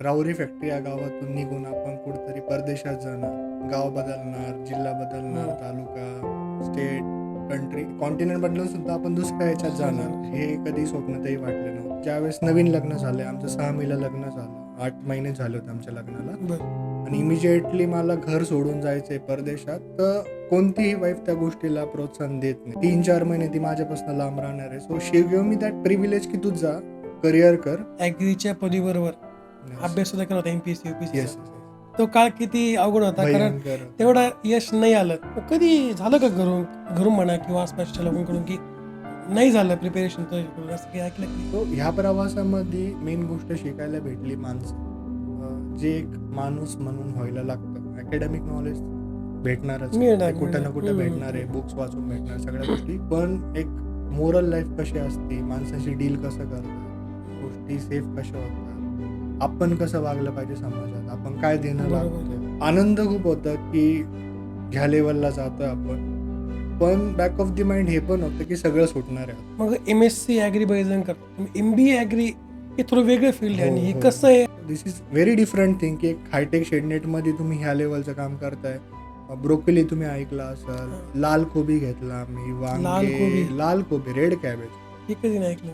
Rahuri factory या गावातून निघून आपण कुठेतरी परदेशात जाणार, गाव बदलणार, जिल्हा बदलणार, तालुका, स्टेट, कंट्री, कॉन्टिनेंट बदलून सुद्धा आपण दुसऱ्या ह्याच्यात जाणार, हे कधी स्वप्नातही वाटलं नव्हतं. ज्यावेळेस नवीन लग्न झालं, आमचं 6 मेला लग्न झालं, 8 महिने झाले होते आमच्या लग्नाला, आणि इमिजिएटली मला घर सोडून जायचंय परदेशात, तर कोणतीही वाईफ त्या गोष्टीला प्रोत्साहन देत नाही. 3-4 महिने ती माझ्यापासून लांब राहणार आहे. So she give me that privilege की तू जा, करिअर कर. ॲग्रीच्या पदवीबरोबर अभ्यास सुद्धा करत होता MPSC UPSC. येस, तो काळ किती अवघड होता, कारण तेवढं यश नाही आलं. कधी झालं का घरून म्हणा किंवा आसपासच्या लोकांकडून की नाही झालं प्रिपेरेशन, असं काही ऐकलं की? तो ह्या प्रवासामध्ये मेन गोष्ट शिकायला भेटली माणसं, जे एक माणूस म्हणून व्हायला लागतं. अकॅडमिक नॉलेज भेटणारच, कुठं ना कुठं भेटणार आहे, बुक्स वाचून भेटणार, सगळ्या गोष्टी, पण एक मोरल लाईफ कशी असते, माणसाशी डील कसं करतात, गोष्टी सेफ कशा होतात, आपण कसं वागलं पाहिजे समाजात, आपण काय देणं लागतं. आनंद खूप होता की ह्या लेवलला जातो आपण, पण बॅक ऑफ द माइंड हे पण होतं की सगळं सुटणार आहे. मग MSc ॲग्री बरेचजण करतो, MBA ॲग्री हे थोडं वेगळं फील्ड आहे, आणि हे कसं आहे? दिस इज व्हेरी डिफरंट थिंग की एक हायटेक शेडनेटमध्ये तुम्ही ह्या लेवलचं काम करताय. ब्रोकोली तुम्ही ऐकला असाल, लाल कोबी घेतला मी, वांगे, लाल कोबी, रेड कॅबेज, हे कधी नाही ऐकलं.